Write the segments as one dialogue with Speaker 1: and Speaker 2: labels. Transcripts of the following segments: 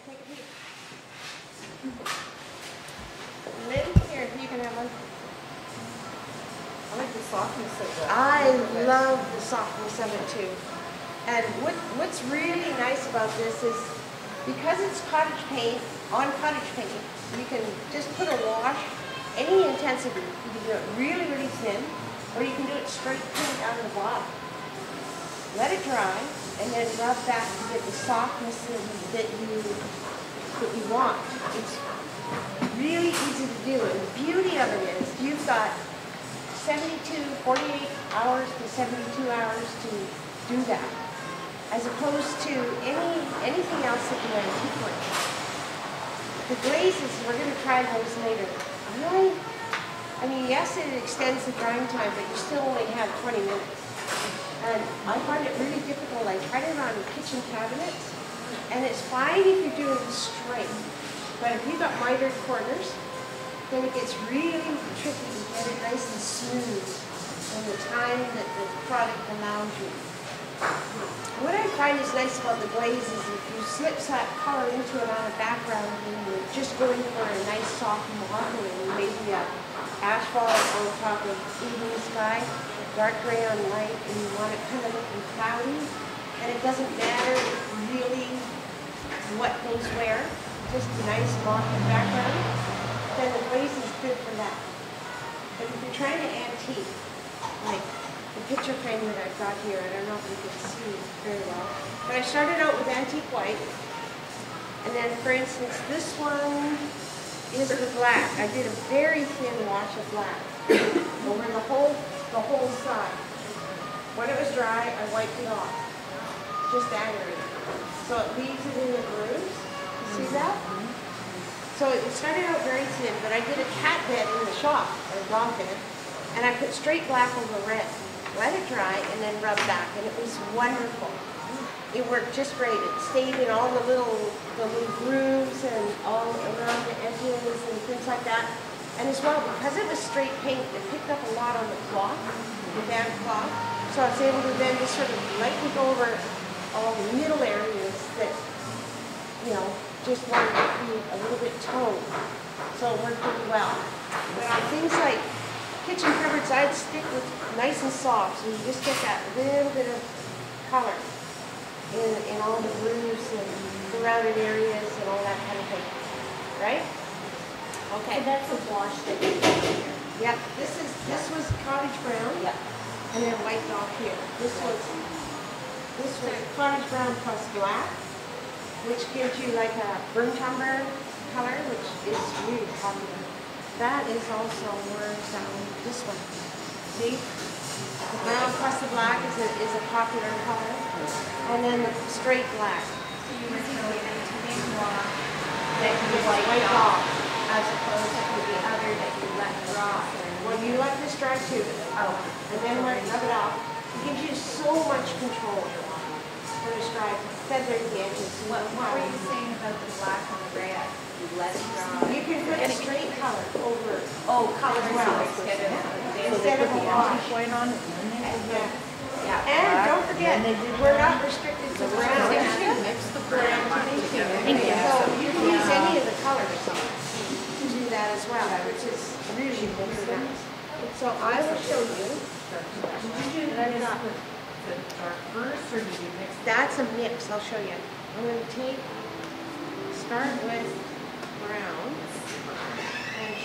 Speaker 1: take a peek. Lynn, here, you can have one.
Speaker 2: I like the softness of that.
Speaker 1: I love the softness of it too. And what's really nice about this is because it's cottage paint, on cottage paint, you can just put a wash, any intensity. You can do it really, really thin, or you can do it straight paint out of the bottle. Let it dry, and then rub back to get the softness that you want. It's really easy to do. And the beauty of it is you've got 48 hours to 72 hours to do that, as opposed to anything else that you antique with. The glazes, we're going to try those later. I mean, yes, it extends the drying time, but you still only have 20 minutes. And I find it really difficult. I tried it on kitchen cabinets, and it's fine if you're doing it straight. But if you've got mitered corners, then it gets really tricky to get it nice and smooth in the time that the product allows you. What I find is nice about the glaze is if you slip that color into it on a background and you're just going for a nice soft marbling, maybe a asphalt on top of evening sky, dark gray on light, and you want it kind of looking cloudy, and it doesn't matter really what goes where, just a nice mottled background, then the glaze is good for that. But if you're trying to antique, like the picture frame that I've got here, I don't know if you can see very well, but I started out with antique white, and then for instance this one is the black. I did a very thin wash of black over the whole side. When it was dry, I wiped it off, just angered it. So it leaves it in the grooves. See that? So it started out very thin, but I did a cat bed in the shop, or a dog bed, and I put straight black over red. Let it dry, and then rub back, and it was wonderful. It worked just great. It stayed in all the little grooves and all around the edges and things like that. And as well, because it was straight paint, it picked up a lot on the cloth, the damp cloth. So I was able to then just sort of lightly go over all the middle areas that, you know, just wanted to be a little bit toned. So it worked really well. But on things like kitchen cupboards, I'd stick with nice and soft, so you just get that little bit of color in all the grooves and surrounded areas and all that kind of thing. Right? Okay.
Speaker 3: So that's a wash that you did here.
Speaker 1: Yep. This was cottage brown.
Speaker 3: Yep.
Speaker 1: And then wiped off here. This was cottage brown plus black, which gives you like a burnt umber color, which is really popular. That is also where this one. See? The brown plus the black is a popular color. And then the straight black.
Speaker 3: So you were doing an antique wash
Speaker 1: That you wipe off,
Speaker 3: as opposed to the other that you let dry.
Speaker 1: well, you let this dry too.
Speaker 3: Oh.
Speaker 1: And then rub it off. It gives you so much control when it's dry to feather the edges.
Speaker 3: What were you saying about the black and the red? You let it dry.
Speaker 1: You can put a straight color over it.
Speaker 3: Oh, color
Speaker 1: well.
Speaker 3: instead of
Speaker 1: a wash.
Speaker 2: White on it.
Speaker 3: Yeah.
Speaker 1: And don't forget, we're not restricted to brown.
Speaker 2: Mix the brown.
Speaker 1: So you can use any of the colors to do that as well, which is really nice. So I will show you. Let it up.
Speaker 2: Dark first, or did you mix?
Speaker 1: That's a mix, I'll show you. I'm going to start with brown, and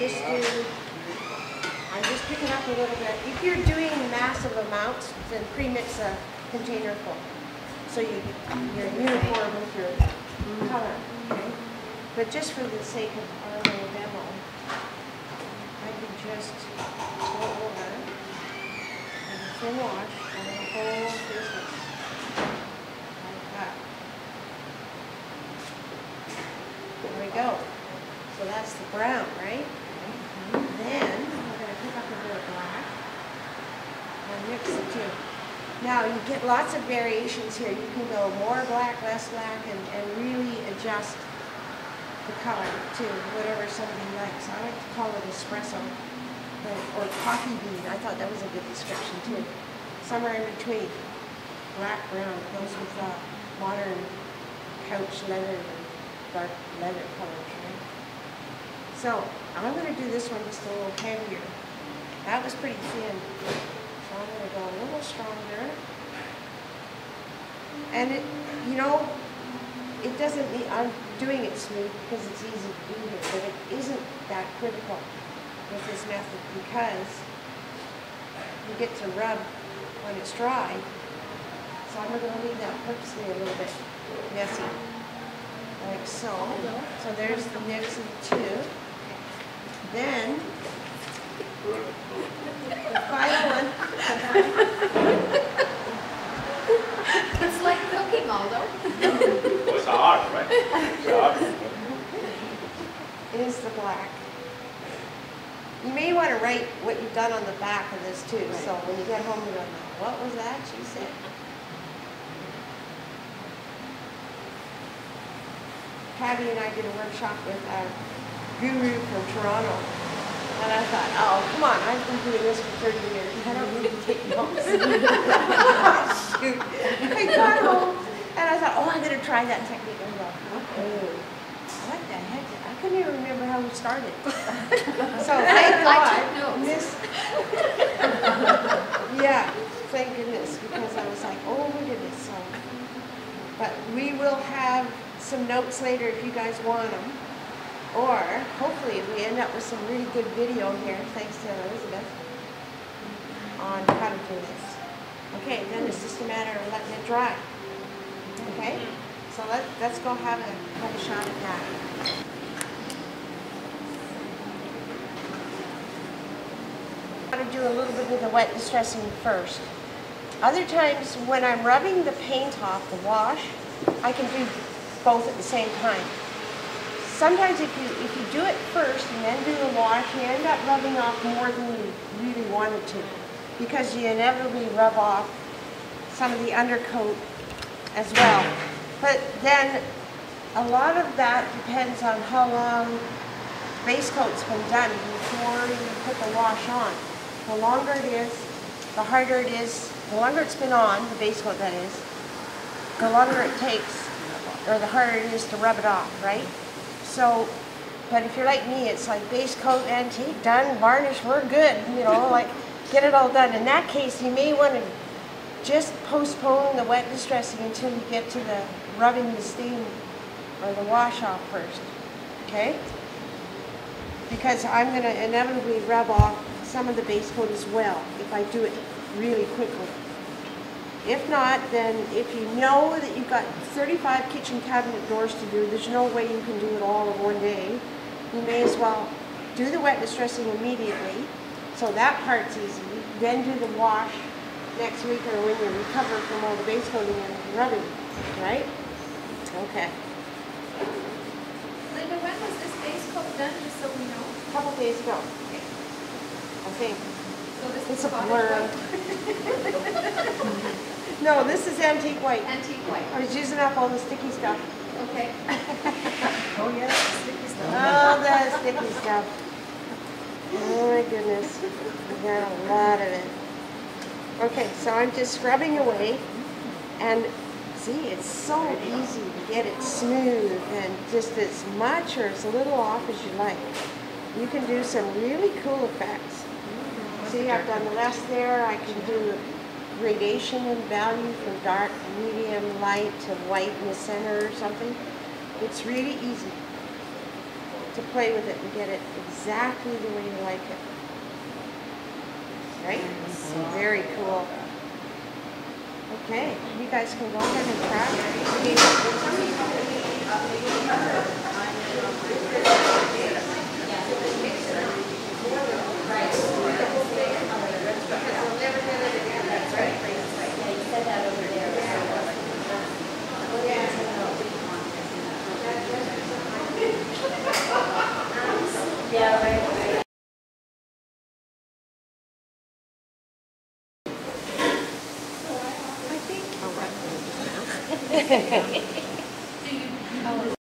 Speaker 1: I'm just picking up a little bit. If you're doing massive amounts, then pre-mix a container full. So you're uniform with your color, okay? But just for the sake of our little demo, I can just go over and thin wash on the whole surface. Like that. There we go. So that's the brown, right? Then we're going to pick up a bit of black and mix the two. Now you get lots of variations here. You can go more black, less black, and really adjust the color to whatever somebody likes. I like to call it espresso or coffee bean. I thought that was a good description too. Somewhere in between. Black, brown goes with modern couch leather and dark leather colors, right? So I'm going to do this one just a little heavier. That was pretty thin. So I'm going to go a little stronger. And it, you know, it doesn't need, I'm doing it smooth because it's easy to do here, but it isn't that critical with this method because you get to rub when it's dry. So I'm going to leave that purposely a little bit messy, like so. So there's the mix of the two. Then, the final one.
Speaker 3: It's like cooking, Aldo.
Speaker 4: It's hard, right? It's hard.
Speaker 1: Is the black. You may want to write what you've done on the back of this too, so when you get home you go, what was that she said? Patty and I did a workshop with our guru from Toronto, and I thought, oh, come on, I've been doing this for 30 years. I don't need to take notes. Shoot. I got home, and I thought, oh, I'm going to try that technique. And I go, oh, what the heck? I couldn't even remember how we started. So thank God.
Speaker 3: I took notes.
Speaker 1: Yeah, thank goodness, because I was like, oh my goodness. So, but we will have some notes later if you guys want them. Or, hopefully, if we end up with some really good video here, thanks to Elizabeth, on how to do this. Okay, then it's just a matter of letting it dry. Okay? So let's go have a shot at that. I'm going to do a little bit of the wet distressing first. Other times, when I'm rubbing the paint off the wash, I can do both at the same time. Sometimes if you do it first and then do the wash, you end up rubbing off more than you really wanted to, because you inevitably rub off some of the undercoat as well. But then a lot of that depends on how long base coat's been done before you put the wash on. The longer it is, the harder it is, the longer it's been on, the base coat that is, the longer it takes, or the harder it is to rub it off, right? So, but if you're like me, it's like base coat, antique, done, varnish, we're good, you know, like get it all done. In that case, you may want to just postpone the wet distressing until you get to the rubbing the stain or the wash off first, okay? Because I'm going to inevitably rub off some of the base coat as well if I do it really quickly. If not, then if you know that you've got 35 kitchen cabinet doors to do, there's no way you can do it all in one day. You may as well do the wet distressing immediately, so that part's easy. Then do the wash next week or when you recover from all the base coating and rubbing, right? Okay.
Speaker 3: Linda, when was this base coat done, just so we know?
Speaker 1: A couple days ago,
Speaker 3: Okay.
Speaker 1: I think.
Speaker 3: So this
Speaker 1: It's
Speaker 3: is
Speaker 1: a
Speaker 3: Cottage
Speaker 1: blur.
Speaker 3: White.
Speaker 1: No, this is antique white.
Speaker 3: Antique white.
Speaker 1: I was using up all the sticky stuff.
Speaker 3: Okay.
Speaker 2: Oh, yeah, sticky stuff.
Speaker 1: All the sticky stuff. Oh my goodness. I got a lot of it. Okay, so I'm just scrubbing away. And see, it's so easy to get it smooth and just as much or as little off as you like. You can do some really cool effects. See, I've done less there. I can do gradation in value from dark, medium, light to white in the center or something. It's really easy to play with it and get it exactly the way you like it. Right? Very cool. Okay, you guys can go ahead and try.